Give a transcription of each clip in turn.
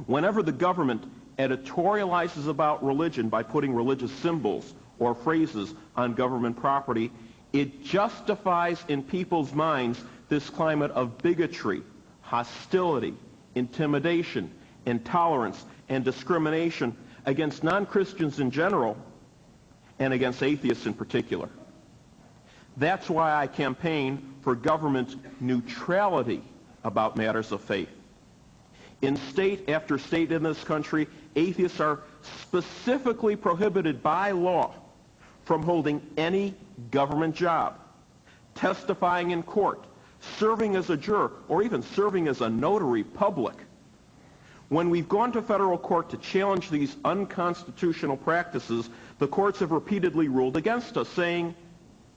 Whenever the government editorializes about religion by putting religious symbols or phrases on government property, it justifies in people's minds this climate of bigotry, hostility, intimidation, intolerance, and discrimination against non-Christians in general and against atheists in particular. That's why I campaign for government neutrality about matters of faith. In state after state in this country, atheists are specifically prohibited by law from holding any government job, testifying in court, serving as a juror, or even serving as a notary public. When we've gone to federal court to challenge these unconstitutional practices, the courts have repeatedly ruled against us, saying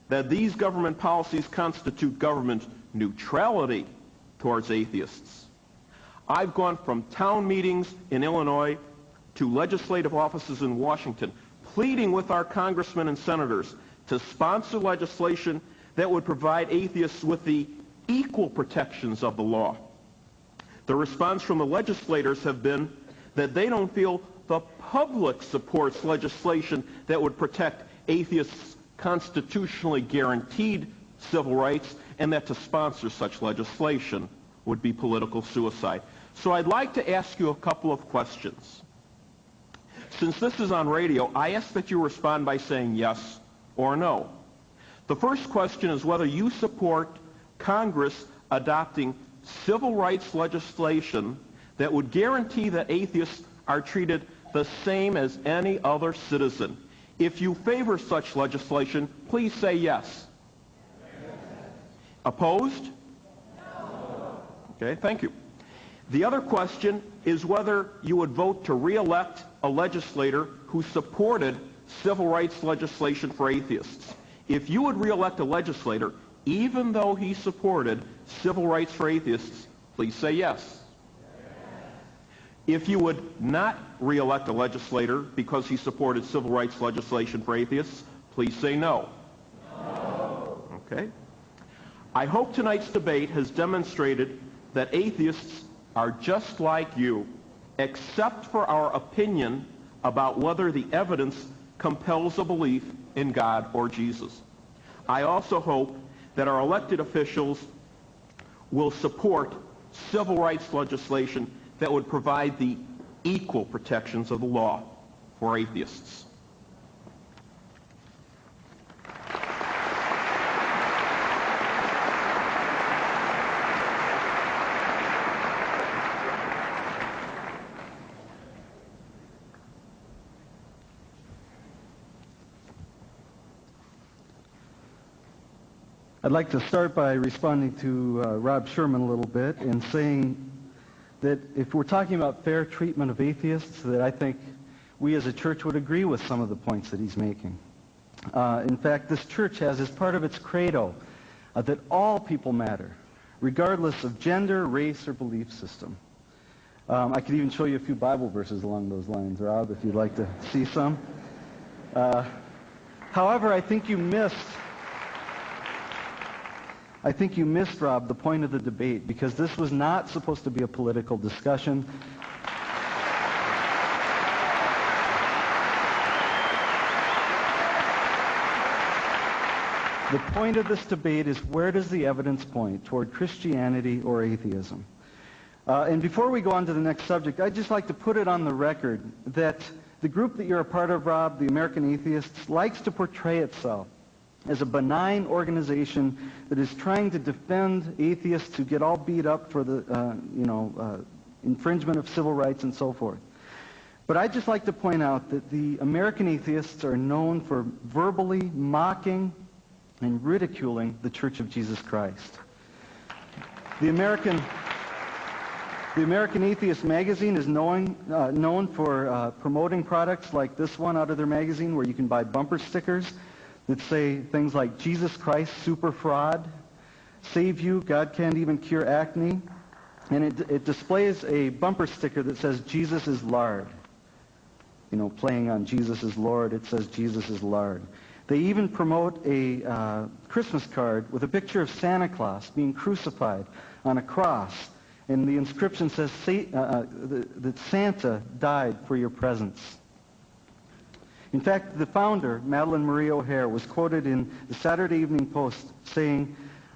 that these government policies constitute government neutrality towards atheists. I've gone from town meetings in Illinois to legislative offices in Washington, pleading with our congressmen and senators to sponsor legislation that would provide atheists with the equal protections of the law. The response from the legislators have been that they don't feel the public supports legislation that would protect atheists' constitutionally guaranteed civil rights, and that to sponsor such legislation would be political suicide. So I'd like to ask you a couple of questions. Since this is on radio, I ask that you respond by saying yes or no. The first question is whether you support Congress adopting civil rights legislation that would guarantee that atheists are treated the same as any other citizen. If you favor such legislation, please say yes. Yes. Opposed? No. Okay, thank you. The other question is whether you would vote to re-elect a legislator who supported civil rights legislation for atheists. If you would re-elect a legislator, even though he supported civil rights for atheists, please say yes. If you would not re-elect a legislator because he supported civil rights legislation for atheists, please say no. No. Okay. I hope tonight's debate has demonstrated that atheists are just like you, except for our opinion about whether the evidence compels a belief in God or Jesus. I also hope that our elected officials will support civil rights legislation that would provide the equal protections of the law for atheists. I'd like to start by responding to Rob Sherman a little bit and saying that if we're talking about fair treatment of atheists, that I think we as a church would agree with some of the points that he's making. In fact, this church has as part of its credo that all people matter, regardless of gender, race, or belief system. I could even show you a few Bible verses along those lines, Rob, if you'd like to see some. However, I think you missed, Rob, the point of the debate, because this was not supposed to be a political discussion. The point of this debate is, where does the evidence point toward Christianity or atheism? And before we go on to the next subject, I'd just like to put it on the record that the group that you're a part of, Rob, the American Atheists, likes to portray itself as a benign organization that is trying to defend atheists who get all beat up for the infringement of civil rights and so forth. But I'd just like to point out that the American Atheists are known for verbally mocking and ridiculing the Church of Jesus Christ. The American Atheist magazine is known for promoting products like this one out of their magazine, where you can buy bumper stickers that say things like, Jesus Christ, super fraud, save you, God can't even cure acne. And it displays a bumper sticker that says, Jesus is lard. You know, playing on Jesus is Lord, it says Jesus is lard. They even promote a Christmas card with a picture of Santa Claus being crucified on a cross. And the inscription says that Santa died for your presence. In fact, the founder, Madeleine Marie O'Hare, was quoted in the Saturday Evening Post saying,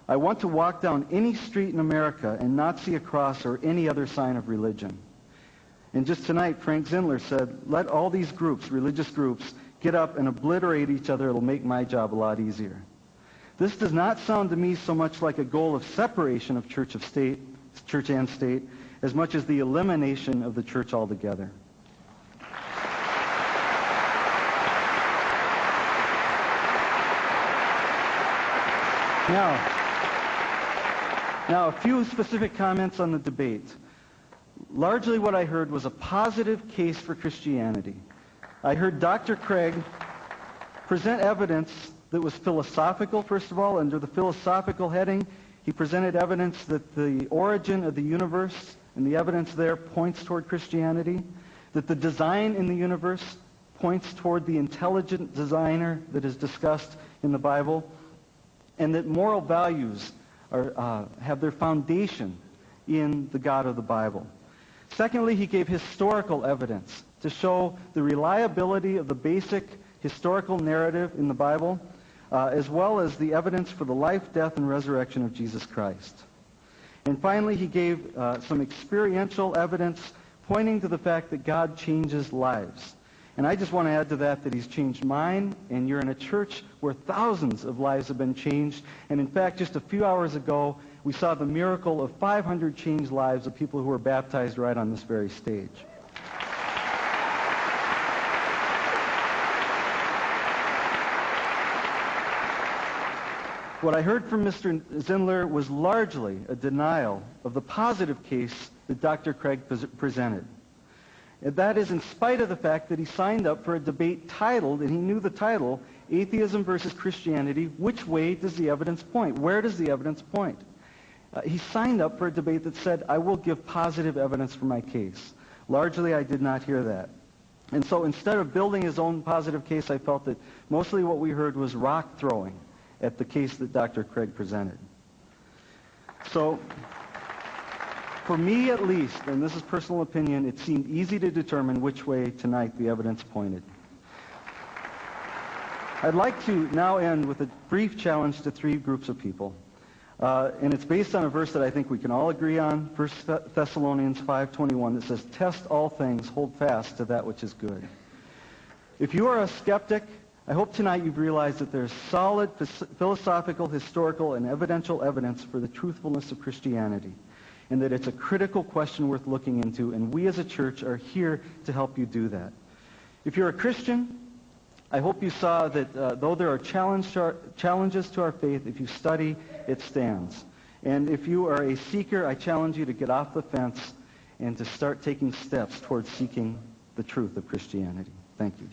"I want to walk down any street in America and not see a cross or any other sign of religion." And just tonight, Frank Zindler said, "Let all these groups, religious groups, get up and obliterate each other. It'll make my job a lot easier." This does not sound to me so much like a goal of separation of church and state, as much as the elimination of the church altogether. Now, a few specific comments on the debate. Largely what I heard was a positive case for Christianity. I heard Dr. Craig present evidence that was philosophical, first of all. Under the philosophical heading, he presented evidence that the origin of the universe and the evidence there points toward Christianity, that the design in the universe points toward the intelligent designer that is discussed in the Bible, and that moral values have their foundation in the God of the Bible. Secondly, he gave historical evidence to show the reliability of the basic historical narrative in the Bible, as well as the evidence for the life, death, and resurrection of Jesus Christ. And finally, he gave some experiential evidence pointing to the fact that God changes lives. And I just want to add to that he's changed mine, and you're in a church where thousands of lives have been changed. And in fact, just a few hours ago, we saw the miracle of 500 changed lives of people who were baptized right on this very stage. What I heard from Mr. Zindler was largely a denial of the positive case that Dr. Craig presented. And that is in spite of the fact that he signed up for a debate titled, and he knew the title, Atheism versus Christianity, Which Way Does the Evidence Point? Where does the evidence point? He signed up for a debate that said, I will give positive evidence for my case. Largely, I did not hear that. And so instead of building his own positive case, I felt that mostly what we heard was rock throwing at the case that Dr. Craig presented. So, for me at least, and this is personal opinion, it seemed easy to determine which way tonight the evidence pointed. I'd like to now end with a brief challenge to three groups of people. And it's based on a verse that I think we can all agree on, 1 Thessalonians 5:21, that says, "Test all things, hold fast to that which is good." If you are a skeptic, I hope tonight you've realized that there's solid philosophical, historical, and evidential evidence for the truthfulness of Christianity, and that it's a critical question worth looking into, and we as a church are here to help you do that. If you're a Christian, I hope you saw that though there are challenges to our faith, if you study, it stands. And if you are a seeker, I challenge you to get off the fence and to start taking steps towards seeking the truth of Christianity. Thank you.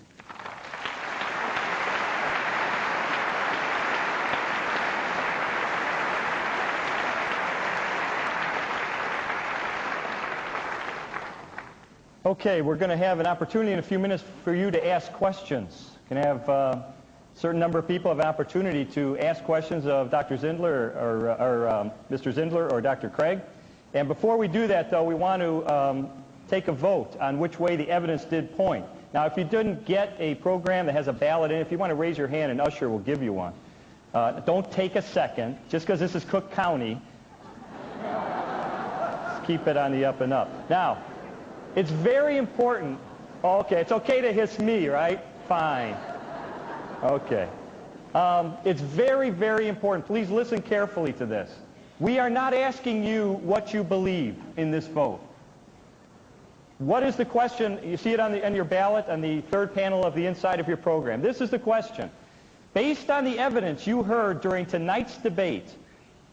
Okay, we're going to have an opportunity in a few minutes for you to ask questions. We're going to have a certain number of people have an opportunity to ask questions of Dr. Zindler or Mr. Zindler or Dr. Craig. And before we do that, though, we want to take a vote on which way the evidence did point. Now, if you didn't get a program that has a ballot in it, if you want to raise your hand, an usher will give you one. Don't take a second. Just because this is Cook County, just keep it on the up and up. Now, it's very important. Okay, it's okay to hiss me, right? Fine. Okay. It's very, very important. Please listen carefully to this. We are not asking you what you believe in this vote. What is the question? You see it on your ballot on the third panel of the inside of your program. This is the question. Based on the evidence you heard during tonight's debate,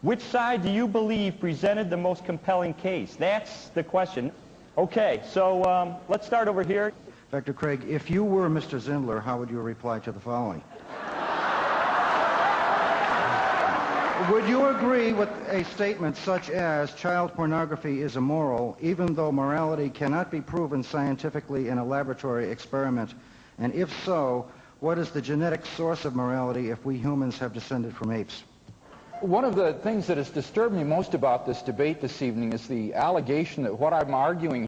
which side do you believe presented the most compelling case? That's the question. Okay, so let's start over here. Dr. Craig, if you were Mr. Zindler, how would you reply to the following? Would you agree with a statement such as child pornography is immoral, even though morality cannot be proven scientifically in a laboratory experiment? And if so, what is the genetic source of morality if we humans have descended from apes? one of the things that has disturbed me most about this debate this evening is the allegation that what I'm arguing